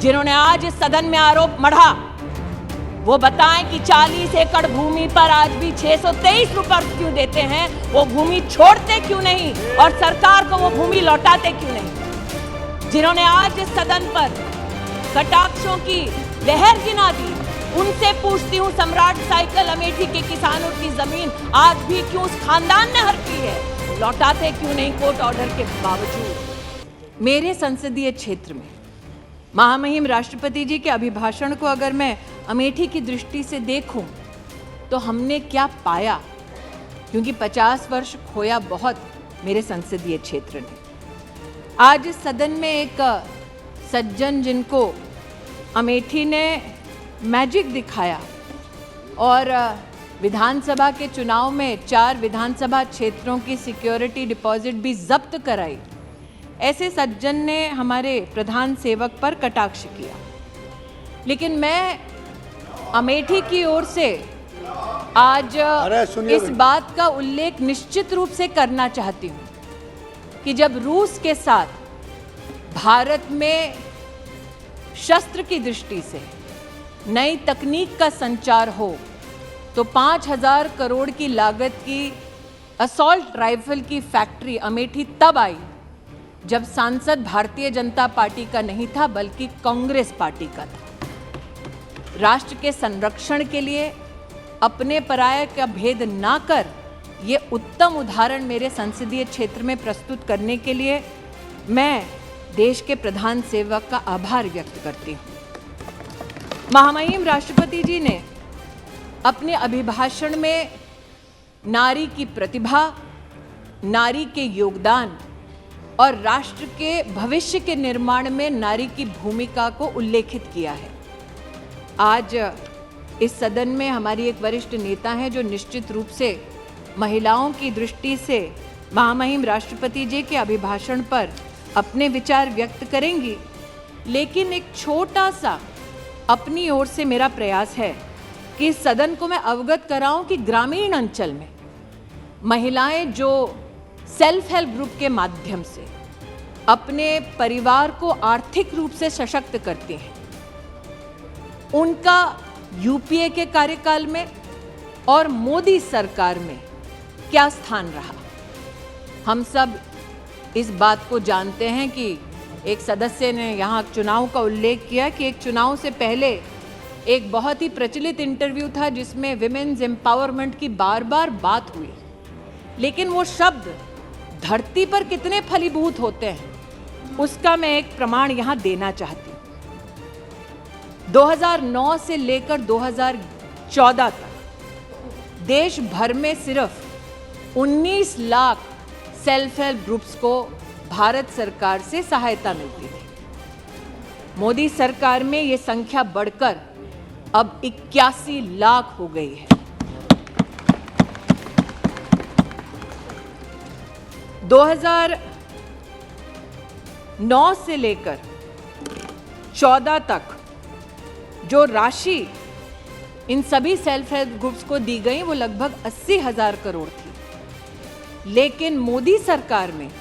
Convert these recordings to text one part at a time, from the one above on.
जिन्होंने आज इस सदन में आरोप मढ़ा वो बताएं कि 40 एकड़ भूमि पर आज भी 623 रुपए क्यों देते हैं, वो भूमि छोड़ते क्यों नहीं और सरकार को वो भूमि लौटाते क्यों नहीं। जिन्होंने आज इस सदन पर कटाक्षों की लहर गिना दी, उनसे पूछती हूं सम्राट साइकिल अमेठी के किसानों की जमीन आज भी क्यों उस खानदान ने हड़पी है, लौटाते क्यों नहीं कोर्ट ऑर्डर के बावजूद। मेरे संसदीय क्षेत्र में महामहिम राष्ट्रपति जी के अभिभाषण को अगर मैं अमेठी की दृष्टि से देखूं तो हमने क्या पाया, क्योंकि 50 वर्ष खोया बहुत मेरे संसदीय क्षेत्र ने। आज इस सदन में एक सज्जन जिनको अमेठी ने मैजिक दिखाया और विधानसभा के चुनाव में 4 विधानसभा क्षेत्रों की सिक्योरिटी डिपॉजिट भी जब्त कराई, ऐसे सज्जन ने हमारे प्रधान सेवक पर कटाक्ष किया। लेकिन मैं अमेठी की ओर से आज इस बात का उल्लेख निश्चित रूप से करना चाहती हूं कि जब रूस के साथ भारत में शस्त्र की दृष्टि से नई तकनीक का संचार हो तो 5,000 करोड़ की लागत की असॉल्ट राइफल की फैक्ट्री अमेठी तब आई जब सांसद भारतीय जनता पार्टी का नहीं था बल्कि कांग्रेस पार्टी का था। राष्ट्र के संरक्षण के लिए अपने पराये का भेद ना कर ये उत्तम उदाहरण मेरे संसदीय क्षेत्र में प्रस्तुत करने के लिए मैं देश के प्रधान सेवक का आभार व्यक्त करती हूँ। महामहिम राष्ट्रपति जी ने अपने अभिभाषण में नारी की प्रतिभा, नारी के योगदान और राष्ट्र के भविष्य के निर्माण में नारी की भूमिका को उल्लेखित किया है। आज इस सदन में हमारी एक वरिष्ठ नेता हैं जो निश्चित रूप से महिलाओं की दृष्टि से महामहिम राष्ट्रपति जी के अभिभाषण पर अपने विचार व्यक्त करेंगी, लेकिन एक छोटा सा अपनी ओर से मेरा प्रयास है कि इस सदन को मैं अवगत कराऊं कि ग्रामीण अंचल में महिलाएं जो सेल्फ हेल्प ग्रुप के माध्यम से अपने परिवार को आर्थिक रूप से सशक्त करती हैं, उनका यूपीए के कार्यकाल में और मोदी सरकार में क्या स्थान रहा। हम सब इस बात को जानते हैं कि एक सदस्य ने यहाँ चुनाव का उल्लेख किया कि एक चुनाव से पहले एक बहुत ही प्रचलित इंटरव्यू था जिसमें विमेन्स एम्पावरमेंट की बार बार बात हुई, लेकिन वो शब्द धरती पर कितने फलीभूत होते हैं उसका मैं एक प्रमाण यहाँ देना चाहती हूँ। 2009 से लेकर 2014 तक देश भर में सिर्फ 19 लाख सेल्फ हेल्प ग्रुप्स को भारत सरकार से सहायता मिलती थी। मोदी सरकार में ये संख्या बढ़कर अब 81 लाख हो गई है। 2009 से लेकर 14 तक जो राशि इन सभी सेल्फ हेल्प ग्रुप्स को दी गई वो लगभग 80,000 करोड़ थी, लेकिन मोदी सरकार में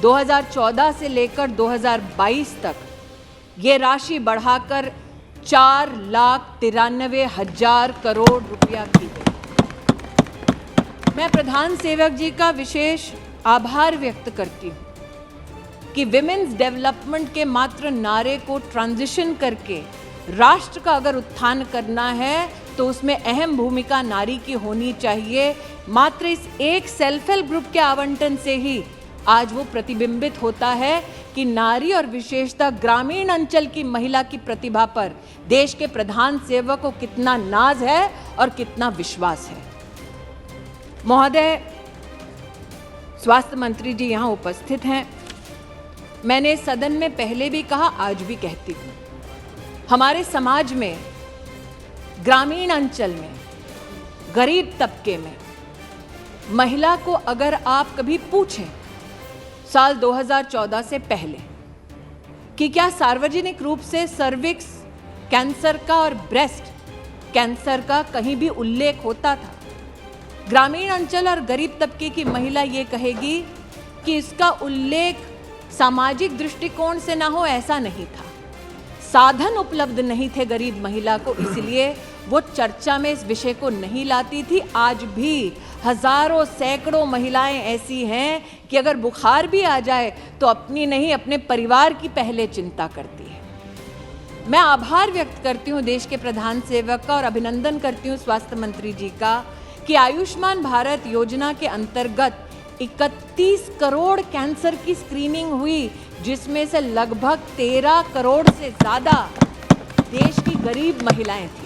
2014 से लेकर 2022 तक ये राशि बढ़ाकर 4,93,000 करोड़ रुपया की गई। मैं प्रधान सेवक जी का विशेष आभार व्यक्त करती हूँ कि विमेन्स डेवलपमेंट के मात्र नारे को ट्रांजिशन करके राष्ट्र का अगर उत्थान करना है तो उसमें अहम भूमिका नारी की होनी चाहिए। मात्र इस एक सेल्फ हेल्प ग्रुप के आवंटन से ही आज वो प्रतिबिंबित होता है कि नारी और विशेषतः ग्रामीण अंचल की महिला की प्रतिभा पर देश के प्रधान सेवक को कितना नाज है और कितना विश्वास है। महोदय, स्वास्थ्य मंत्री जी यहाँ उपस्थित हैं। मैंने सदन में पहले भी कहा, आज भी कहती हूँ, हमारे समाज में, ग्रामीण अंचल में, गरीब तबके में महिला को अगर आप कभी पूछें साल 2014 से पहले कि क्या सार्वजनिक रूप से सर्विक्स कैंसर का और ब्रेस्ट कैंसर का कहीं भी उल्लेख होता था, ग्रामीण अंचल और गरीब तबके की महिला ये कहेगी कि इसका उल्लेख सामाजिक दृष्टिकोण से ना हो, ऐसा नहीं था। साधन उपलब्ध नहीं थे गरीब महिला को, इसलिए वो चर्चा में इस विषय को नहीं लाती थी। आज भी हजारों सैकड़ों महिलाएं ऐसी हैं कि अगर बुखार भी आ जाए तो अपनी नहीं अपने परिवार की पहले चिंता करती है। मैं आभार व्यक्त करती हूँ देश के प्रधान सेवक का और अभिनंदन करती हूँ स्वास्थ्य मंत्री जी का कि आयुष्मान भारत योजना के अंतर्गत 31 करोड़ कैंसर की स्क्रीनिंग हुई, जिसमें से लगभग 13 करोड़ से ज़्यादा देश की गरीब महिलाएं थी।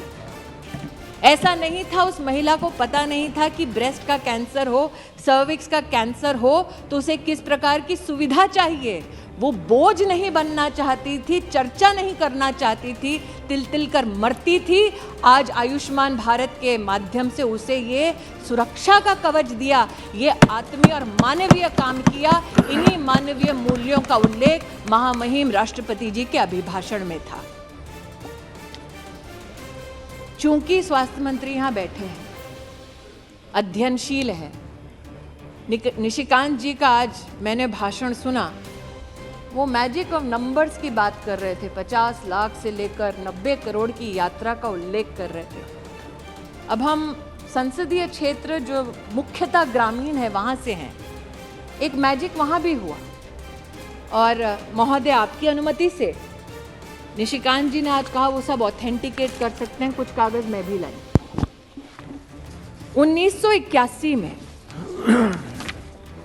ऐसा नहीं था उस महिला को पता नहीं था कि ब्रेस्ट का कैंसर हो, सर्विक्स का कैंसर हो तो उसे किस प्रकार की सुविधा चाहिए। वो बोझ नहीं बनना चाहती थी, चर्चा नहीं करना चाहती थी, तिल तिल कर मरती थी। आज आयुष्मान भारत के माध्यम से उसे ये सुरक्षा का कवच दिया, ये आत्मीय और मानवीय काम किया। इन्हीं मानवीय मूल्यों का उल्लेख महामहिम राष्ट्रपति जी के अभिभाषण में था। चूंकि स्वास्थ्य मंत्री यहाँ बैठे हैं, अध्ययनशील है, निशिकांत जी का आज मैंने भाषण सुना, वो मैजिक ऑफ नंबर्स की बात कर रहे थे। 50 लाख से लेकर 90 करोड़ की यात्रा का उल्लेख कर रहे थे। अब हम संसदीय क्षेत्र जो मुख्यतः ग्रामीण है वहाँ से हैं, एक मैजिक वहाँ भी हुआ। और महोदय आपकी अनुमति से निशिकांत जी ने आज कहा वो सब ऑथेंटिकेट कर सकते हैं, कुछ कागज मैं भी लाई। 1981 में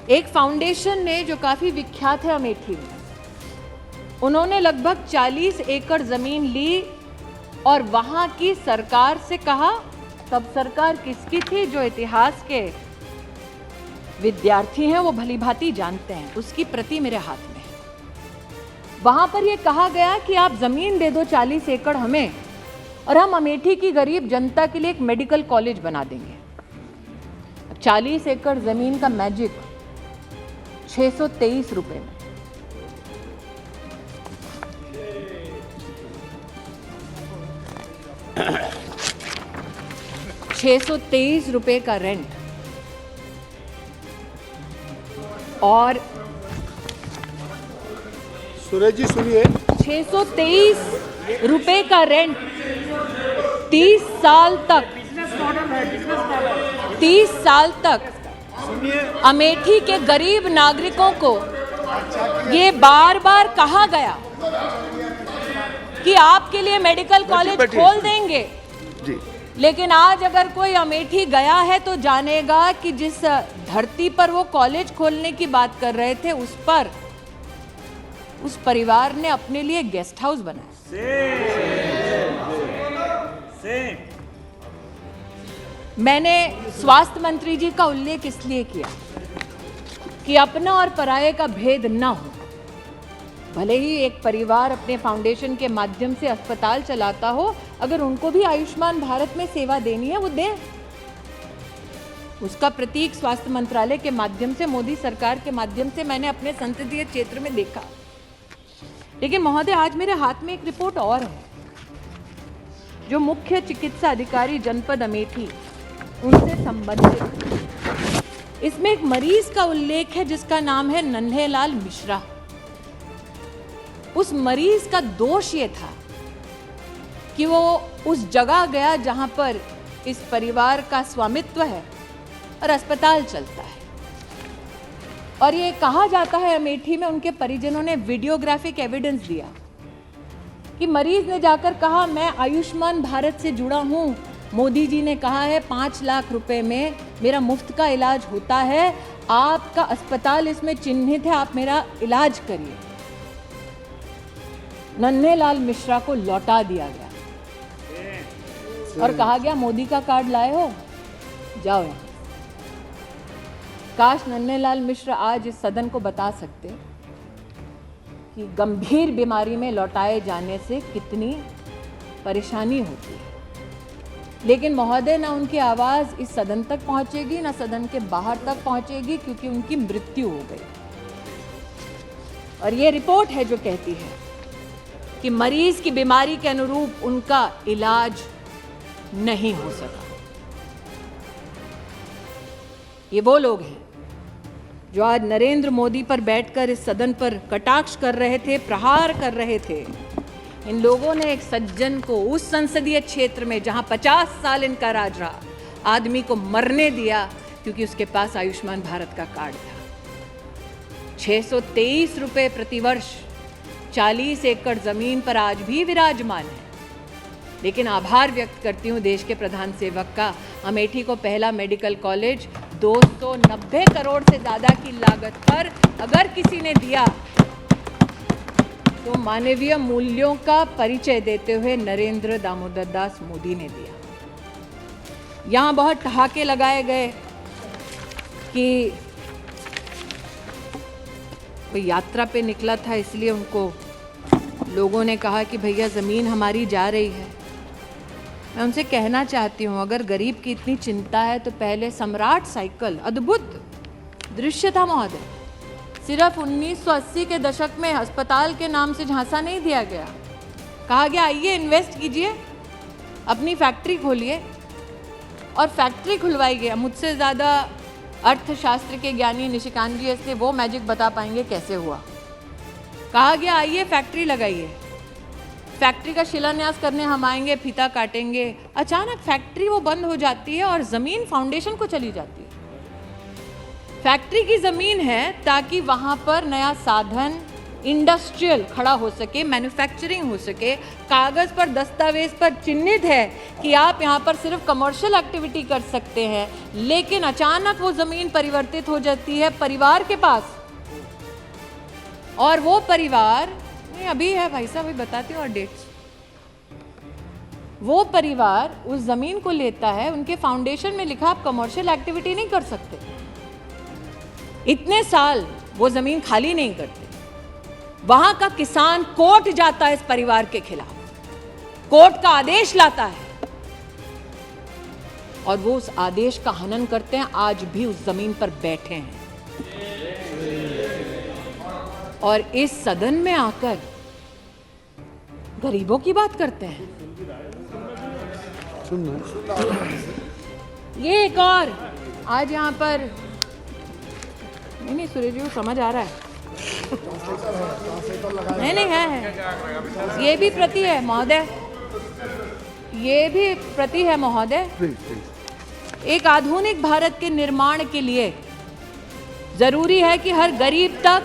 एक फाउंडेशन ने जो काफी विख्यात है अमेठी में, उन्होंने लगभग 40 एकड़ जमीन ली और वहां की सरकार से कहा, तब सरकार किसकी थी जो इतिहास के विद्यार्थी हैं वो भलीभांति जानते हैं, उसकी प्रति मेरे हाथ में है। वहां पर यह कहा गया कि आप जमीन दे दो 40 एकड़ हमें और हम अमेठी की गरीब जनता के लिए एक मेडिकल कॉलेज बना देंगे। 40 एकड़ जमीन का मैजिक 623 रुपए में। ₹623 का रेंट और सूरज जी सुनिए, 623 रुपए का रेंट 30 साल तक 30 साल तक अमेठी के गरीब नागरिकों को ये बार बार कहा गया कि आपके लिए मेडिकल कॉलेज खोल देंगे जी। लेकिन आज अगर कोई अमेठी गया है तो जानेगा कि जिस धरती पर वो कॉलेज खोलने की बात कर रहे थे उस पर उस परिवार ने अपने लिए गेस्ट हाउस बनाया। मैंने स्वास्थ्य मंत्री जी का उल्लेख इसलिए किया कि अपना और पराये का भेद ना हो। भले ही एक परिवार अपने फाउंडेशन के माध्यम से अस्पताल चलाता हो, अगर उनको भी आयुष्मान भारत में सेवा देनी है वो दे। उसका प्रतीक स्वास्थ्य मंत्रालय के माध्यम से, मोदी सरकार के माध्यम से मैंने अपने संसदीय क्षेत्र में देखा। लेकिन महोदय आज मेरे हाथ में एक रिपोर्ट और है जो मुख्य चिकित्सा अधिकारी जनपद अमेठी उनसे संबंधित। इसमें एक मरीज का उल्लेख है जिसका नाम है नन्हेलाल मिश्रा। उस मरीज का दोष ये था कि वो उस जगह गया जहां पर इस परिवार का स्वामित्व है और अस्पताल चलता है, और ये कहा जाता है अमेठी में उनके परिजनों ने वीडियोग्राफिक एविडेंस दिया कि मरीज ने जाकर कहा मैं आयुष्मान भारत से जुड़ा हूं, मोदी जी ने कहा है 5 लाख रुपए में मेरा मुफ्त का इलाज होता है, आपका अस्पताल इसमें चिन्हित है, आप मेरा इलाज करिए। नन्हेलाल मिश्रा को लौटा दिया गया और कहा गया मोदी का कार्ड लाए हो, जाओ यहाँ। काश नन्हेलाल मिश्रा आज इस सदन को बता सकते कि गंभीर बीमारी में लौटाए जाने से कितनी परेशानी होती है। लेकिन महोदय, ना उनकी आवाज़ इस सदन तक पहुंचेगी ना सदन के बाहर तक पहुंचेगी, क्योंकि उनकी मृत्यु हो गई। और ये रिपोर्ट है जो कहती है कि मरीज की बीमारी के अनुरूप उनका इलाज नहीं हो सका। ये वो लोग हैं जो आज नरेंद्र मोदी पर बैठकर इस सदन पर कटाक्ष कर रहे थे, प्रहार कर रहे थे इन लोगों ने एक सज्जन को उस संसदीय क्षेत्र में जहां 50 साल इनका राज रहा, आदमी को मरने दिया क्योंकि उसके पास आयुष्मान भारत का कार्ड था। 623 रुपए प्रतिवर्ष 40 एकड़ जमीन पर आज भी विराजमान है। लेकिन आभार व्यक्त करती हूँ देश के प्रधान सेवक का, अमेठी को पहला मेडिकल कॉलेज 290 करोड़ से ज़्यादा की लागत पर अगर किसी ने दिया तो मानवीय मूल्यों का परिचय देते हुए नरेंद्र दामोदर दास मोदी ने दिया। यहाँ बहुत ठहाके लगाए गए कि कोई यात्रा पे निकला था इसलिए उनको लोगों ने कहा कि भैया ज़मीन हमारी जा रही है। मैं उनसे कहना चाहती हूँ, अगर गरीब की इतनी चिंता है तो पहले सम्राट साइकिल, अद्भुत दृश्य था महोदय, सिर्फ 1980 के दशक में अस्पताल के नाम से झांसा नहीं दिया गया, कहा गया आइए इन्वेस्ट कीजिए, अपनी फैक्ट्री खोलिए, और फैक्ट्री खुलवाई गई। मुझसे ज़्यादा अर्थशास्त्र के ज्ञानी निशिकांत जी इसलिए वो मैजिक बता पाएंगे कैसे हुआ। कहा गया आइए फैक्ट्री लगाइए, फैक्ट्री का शिलान्यास करने हम आएंगे, फीता काटेंगे, अचानक फैक्ट्री वो बंद हो जाती है और ज़मीन फाउंडेशन को चली जाती है। फैक्ट्री की ज़मीन है ताकि वहाँ पर नया साधन इंडस्ट्रियल खड़ा हो सके, मैन्युफैक्चरिंग हो सके, कागज़ पर दस्तावेज पर चिन्हित है कि आप यहाँ पर सिर्फ कमर्शियल एक्टिविटी कर सकते हैं, लेकिन अचानक वो ज़मीन परिवर्तित हो जाती है परिवार के पास, और वो परिवार अभी है भाई साहब, अभी बताती हूँ और डेट्स, वो परिवार उस ज़मीन को लेता है, उनके फाउंडेशन में लिखा आप कमर्शियल एक्टिविटी नहीं कर सकते, इतने साल वो ज़मीन खाली नहीं करते। वहां का किसान कोर्ट जाता है इस परिवार के खिलाफ, कोर्ट का आदेश लाता है और वो उस आदेश का हनन करते हैं, आज भी उस जमीन पर बैठे हैं और इस सदन में आकर गरीबों की बात करते हैं। ये एक और आज यहाँ पर नहीं सुरेश जी, समझ आ रहा है, नहीं है, ये भी प्रति है महोदय, ये भी प्रति है महोदय। एक आधुनिक भारत के निर्माण के लिए जरूरी है कि हर गरीब तक,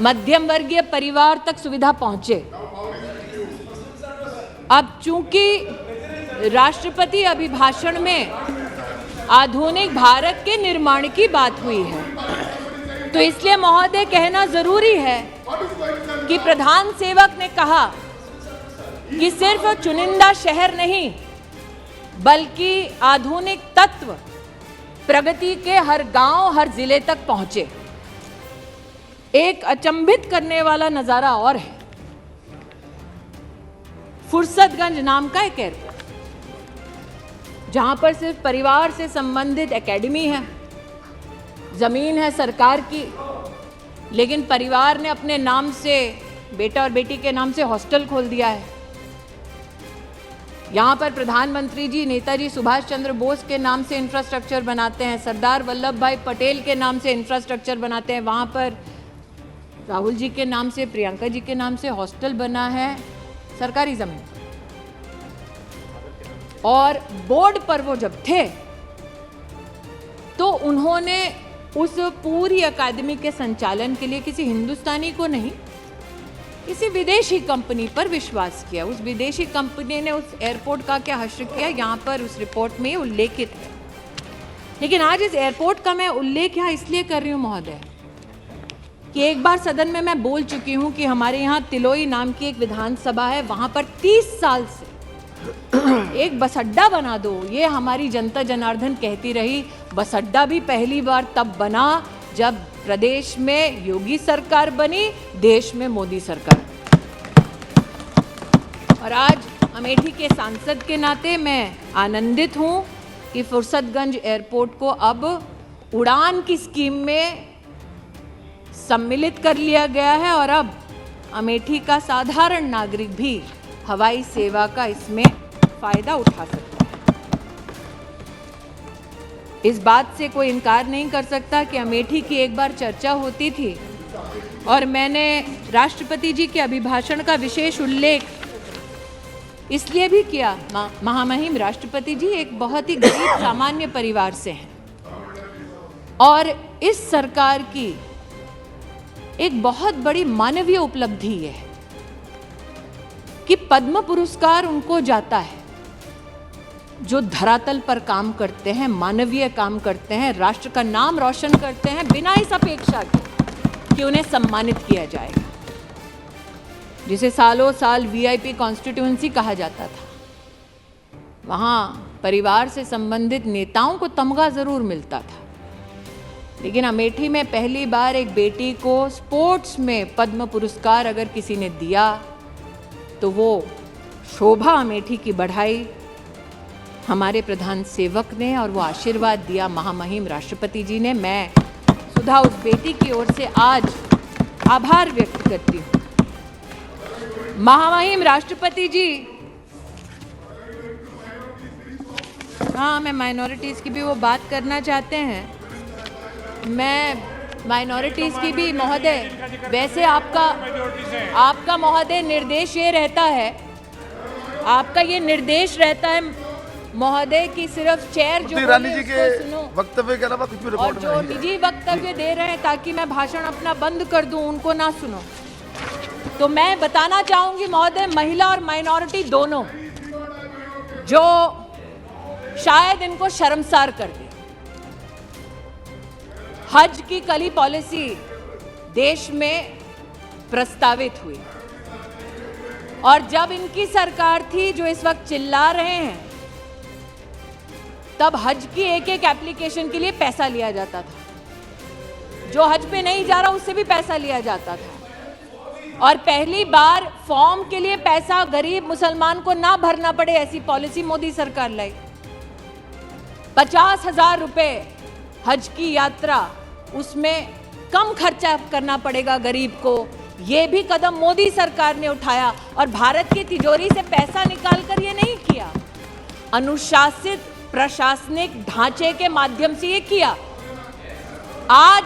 मध्यम वर्गीय परिवार तक सुविधा पहुंचे। अब चूंकि राष्ट्रपति अभिभाषण में आधुनिक भारत के निर्माण की बात हुई है, तो इसलिए महोदय कहना जरूरी है कि प्रधान सेवक ने कहा कि सिर्फ चुनिंदा शहर नहीं बल्कि आधुनिक तत्व प्रगति के हर गांव, हर जिले तक पहुंचे। एक अचंभित करने वाला नजारा और है, फुर्सतगंज नाम का एक एयरपोर्ट, जहां पर सिर्फ परिवार से संबंधित एकेडमी है, जमीन है सरकार की, लेकिन परिवार ने अपने नाम से, बेटा और बेटी के नाम से हॉस्टल खोल दिया है। यहाँ पर प्रधानमंत्री जी नेताजी सुभाष चंद्र बोस के नाम से इंफ्रास्ट्रक्चर बनाते हैं, सरदार वल्लभ भाई पटेल के नाम से इंफ्रास्ट्रक्चर बनाते हैं, वहाँ पर राहुल जी के नाम से, प्रियंका जी के नाम से हॉस्टल बना है सरकारी जमीन। और बोर्ड पर वो जब थे तो उन्होंने उस पूरी अकादमी के संचालन के लिए किसी हिंदुस्तानी को नहीं, किसी विदेशी कंपनी पर विश्वास किया। उस विदेशी कंपनी ने उस एयरपोर्ट का क्या हश्र किया, यहाँ पर उस रिपोर्ट में उल्लेखित है। लेकिन आज इस एयरपोर्ट का मैं उल्लेख यहाँ इसलिए कर रही हूँ महोदय कि एक बार सदन में मैं बोल चुकी हूँ कि हमारे यहाँ तिलोई नाम की एक विधानसभा है, वहाँ पर 30 साल से एक बस अड्डा बना दो, ये हमारी जनता जनार्दन कहती रही। बस अड्डा भी पहली बार तब बना जब प्रदेश में योगी सरकार बनी, देश में मोदी सरकार। और आज अमेठी के सांसद के नाते मैं आनंदित हूँ कि फुर्सतगंज एयरपोर्ट को अब उड़ान की स्कीम में सम्मिलित कर लिया गया है और अब अमेठी का साधारण नागरिक भी हवाई सेवा का इसमें फायदा उठा सकता है। इस बात से कोई इनकार नहीं कर सकता कि अमेठी की एक बार चर्चा होती थी और मैंने राष्ट्रपति जी के अभिभाषण का विशेष उल्लेख इसलिए भी किया, महामहिम राष्ट्रपति जी एक बहुत ही गरीब सामान्य परिवार से हैं और इस सरकार की एक बहुत बड़ी मानवीय उपलब्धि है कि पद्म पुरस्कार उनको जाता है जो धरातल पर काम करते हैं, मानवीय काम करते हैं, राष्ट्र का नाम रोशन करते हैं बिना इस अपेक्षा के कि उन्हें सम्मानित किया जाएगा, जिसे सालों साल वीआईपी कॉन्स्टिट्यूएंसी कहा जाता था। वहाँ परिवार से संबंधित नेताओं को तमगा जरूर मिलता था, लेकिन अमेठी में पहली बार एक बेटी को स्पोर्ट्स में पद्म पुरस्कार अगर किसी ने दिया तो वो शोभा अमेठी की बढ़ाई हमारे प्रधान सेवक ने और वो आशीर्वाद दिया महामहिम राष्ट्रपति जी ने। मैं सुधा उस बेटी की ओर से आज आभार व्यक्त करती हूँ। महामहिम राष्ट्रपति जी, हाँ, मैं माइनॉरिटीज़ की भी वो बात करना चाहते हैं। मैं माइनॉरिटीज़ की भी महोदय, वैसे आपका महोदय निर्देश ये रहता है, आपका ये निर्देश रहता है महोदय की सिर्फ चेयर जो रानी जी के वक्तव्य के अलावा कुछ भी रिकॉर्ड में और जो निजी वक्तव्य दे रहे हैं ताकि मैं भाषण अपना बंद कर दूं, उनको ना सुनो। तो मैं बताना चाहूंगी महोदय, महिला और माइनॉरिटी दोनों जो शायद इनको शर्मसार कर दे, हज की कली पॉलिसी देश में प्रस्तावित हुई और जब इनकी सरकार थी जो इस वक्त चिल्ला रहे हैं, तब हज की एक एक एप्लीकेशन के लिए पैसा लिया जाता था। जो हज पे नहीं जा रहा उससे भी पैसा लिया जाता था और पहली बार फॉर्म के लिए पैसा गरीब मुसलमान को ना भरना पड़े, ऐसी पॉलिसी मोदी सरकार लाई। 50,000 रुपए हज की यात्रा, उसमें कम खर्चा करना पड़ेगा गरीब को, ये भी कदम मोदी सरकार ने उठाया और भारत की तिजोरी से पैसा निकालकर ये नहीं किया, अनुशासित प्रशासनिक ढांचे के माध्यम से ये किया। आज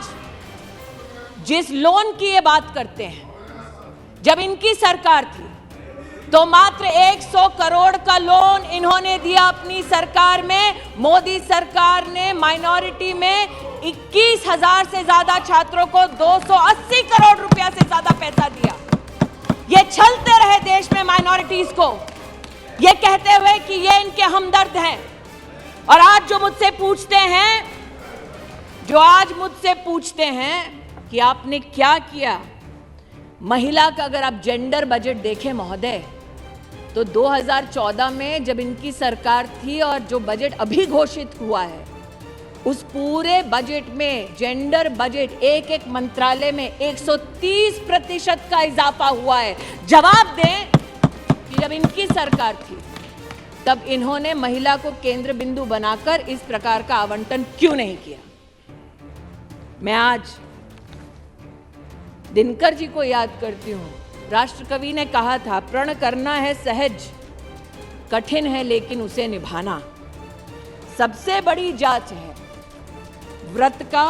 जिस लोन की ये बात करते हैं, जब इनकी सरकार थी तो मात्र 100 करोड़ का लोन इन्होंने दिया अपनी सरकार में। मोदी सरकार ने माइनॉरिटी में 21,000 से ज्यादा छात्रों को 280 करोड़ रुपया से ज्यादा पैसा दिया। ये छलते रहे देश में माइनॉरिटीज को, ये कहते हुए कि ये इनके हमदर्द हैं। और आज जो मुझसे पूछते हैं कि आपने क्या किया, महिला का अगर आप जेंडर बजट देखें महोदय, तो 2014 में जब इनकी सरकार थी और जो बजट अभी घोषित हुआ है, उस पूरे बजट में जेंडर बजट एक एक मंत्रालय में 130% का इजाफा हुआ है। जवाब दें कि जब इनकी सरकार थी तब इन्होंने महिला को केंद्र बिंदु बनाकर इस प्रकार का आवंटन क्यों नहीं किया। मैं आज दिनकर जी को याद करती हूँ। राष्ट्रकवि ने कहा था, प्रण करना है सहज, कठिन है लेकिन उसे निभाना। सबसे बड़ी जांच है व्रत का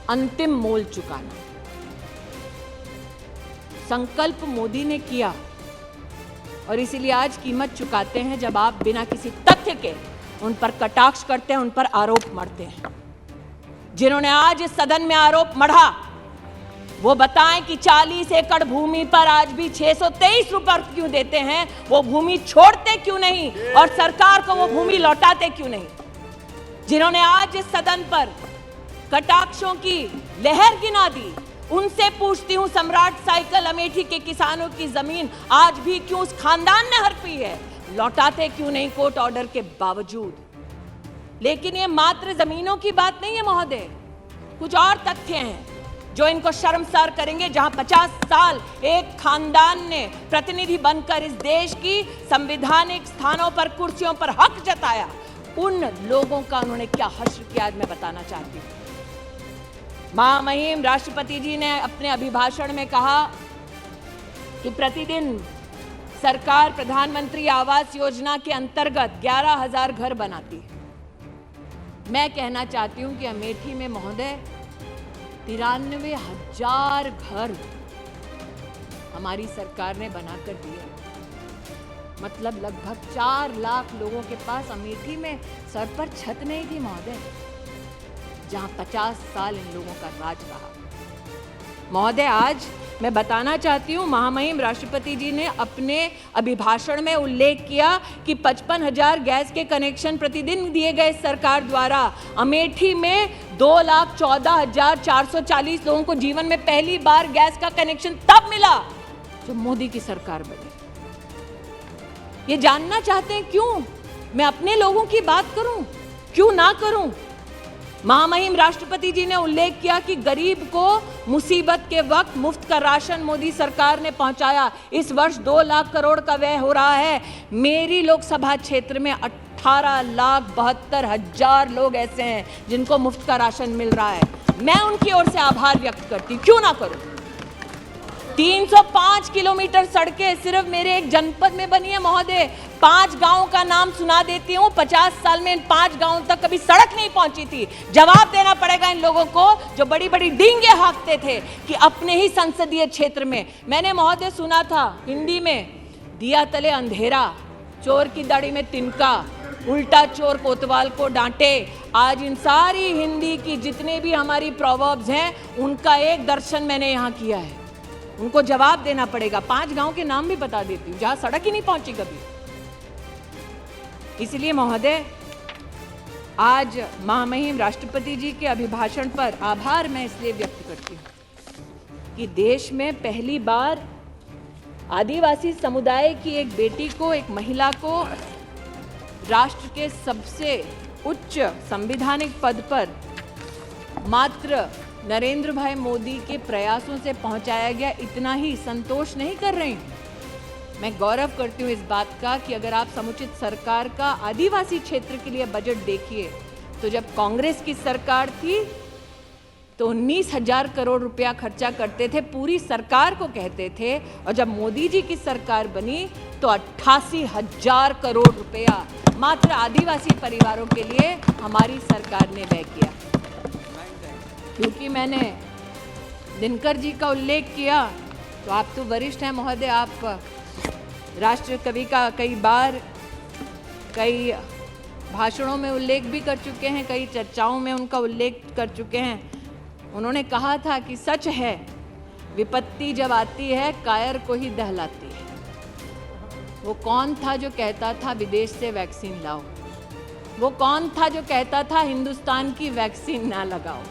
अंतिम मोल चुकाना। संकल्प मोदी ने किया और इसीलिए आज कीमत चुकाते हैं जब आप बिना किसी तथ्य के उन पर कटाक्ष करते हैं, उन पर आरोप मढ़ते हैं। जिन्होंने आज इस सदन में आरोप मढ़ा वो बताएं कि 40 एकड़ भूमि पर आज भी 623 रुपए क्यों देते हैं, वो भूमि छोड़ते क्यों नहीं और सरकार को वो भूमि लौटाते क्यों नहीं। जिन्होंने आज इस सदन पर कटाक्षों की लहर गिना दी, उनसे पूछती हूं, सम्राट साइकिल अमेठी के किसानों की जमीन आज भी क्यों उस खानदान ने हड़पी है, लौटाते क्यों नहीं कोर्ट ऑर्डर के बावजूद। लेकिन ये मात्र जमीनों की बात नहीं है महोदय, कुछ और तथ्य हैं जो इनको शर्मसार करेंगे। जहां 50 साल एक खानदान ने प्रतिनिधि बनकर इस देश की संवैधानिक स्थानों पर, कुर्सियों पर हक जताया, उन लोगों का उन्होंने क्या हश्र किया, आज मैं बताना चाहती हूं। महामहिम राष्ट्रपति जी ने अपने अभिभाषण में कहा कि प्रतिदिन सरकार प्रधानमंत्री आवास योजना के अंतर्गत 11,000 घर बनाती है। मैं कहना चाहती हूं कि अमेठी में महोदय 93,000 घर हमारी सरकार ने बनाकर दिए। मतलब लगभग 4 लाख लोगों के पास अमेठी में सर पर छत नहीं थी महोदय, जहां 50 साल इन लोगों का राज रहा। महोदय, आज मैं बताना चाहती हूँ, महामहिम राष्ट्रपति जी ने अपने अभिभाषण में उल्लेख किया कि 55,000 गैस के कनेक्शन प्रतिदिन दिए गए सरकार द्वारा। अमेठी में 2,14,440 लोगों को जीवन में पहली बार गैस का कनेक्शन तब मिला जब मोदी की सरकार बनी। ये जानना चाहते हैं क्यों मैं अपने लोगों की बात करूं, क्यों ना करूं? महामहिम राष्ट्रपति जी ने उल्लेख किया कि गरीब को मुसीबत के वक्त मुफ्त का राशन मोदी सरकार ने पहुंचाया। इस वर्ष 2 लाख करोड़ का व्यय हो रहा है। मेरी लोकसभा क्षेत्र में 18,72,000 लोग ऐसे हैं जिनको मुफ्त का राशन मिल रहा है। मैं उनकी ओर से आभार व्यक्त करती, क्यों ना करूं? 305 किलोमीटर सड़कें सिर्फ मेरे एक जनपद में बनी है महोदय। 5 गांवों का नाम सुना देती हूँ। 50 साल में इन 5 गांवों तक कभी सड़क नहीं पहुंची थी। जवाब देना पड़ेगा इन लोगों को जो बड़ी बड़ी डींगे हाँकते थे कि अपने ही संसदीय क्षेत्र में। मैंने महोदय सुना था हिंदी में, दिया तले अंधेरा, चोर की दाढ़ी में तिनका, उल्टा चोर कोतवाल को डांटे। आज इन सारी हिंदी की जितने भी हमारी प्रोवर्ब्स हैं उनका एक दर्शन मैंने यहाँ किया है। उनको जवाब देना पड़ेगा। 5 गांव के नाम भी बता देती हूँ जहां सड़क ही नहीं पहुंची कभी। इसलिए महोदय, आज महामहिम राष्ट्रपति जी के अभिभाषण पर आभार मैं इसलिए व्यक्त करती हूँ कि देश में पहली बार आदिवासी समुदाय की एक बेटी को, एक महिला को राष्ट्र के सबसे उच्च संवैधानिक पद पर मात्र नरेंद्र भाई मोदी के प्रयासों से पहुंचाया गया। इतना ही संतोष नहीं कर रही हूं, मैं गौरव करती हूं इस बात का कि अगर आप समुचित सरकार का आदिवासी क्षेत्र के लिए बजट देखिए तो जब कांग्रेस की सरकार थी तो 19,000 करोड़ रुपया खर्चा करते थे, पूरी सरकार को कहते थे, और जब मोदी जी की सरकार बनी तो 88,000 करोड़ रुपया मात्र आदिवासी परिवारों के लिए हमारी सरकार ने व्यय किया। क्योंकि मैंने दिनकर जी का उल्लेख किया तो आप तो वरिष्ठ हैं महोदय, आप राष्ट्र कवि का कई बार कई भाषणों में उल्लेख भी कर चुके हैं, कई चर्चाओं में उनका उल्लेख कर चुके हैं। उन्होंने कहा था कि सच है विपत्ति जब आती है कायर को ही दहलाती है। वो कौन था जो कहता था विदेश से वैक्सीन लाओ? वो कौन था जो कहता था हिंदुस्तान की वैक्सीन ना लगाओ?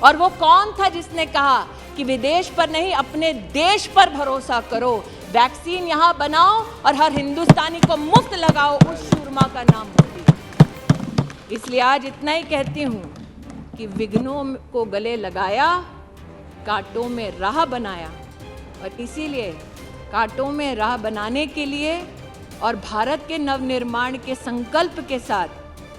और वो कौन था जिसने कहा कि विदेश पर नहीं अपने देश पर भरोसा करो, वैक्सीन यहाँ बनाओ और हर हिंदुस्तानी को मुफ्त लगाओ? उस शूरमा का नाम मोदी। इसलिए आज इतना ही कहती हूँ कि विघ्नों को गले लगाया, कांटों में राह बनाया, और इसीलिए कांटों में राह बनाने के लिए और भारत के नवनिर्माण के संकल्प के साथ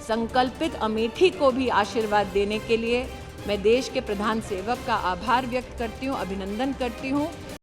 संकल्पित अमेठी को भी आशीर्वाद देने के लिए मैं देश के प्रधान सेवक का आभार व्यक्त करती हूँ, अभिनंदन करती हूँ।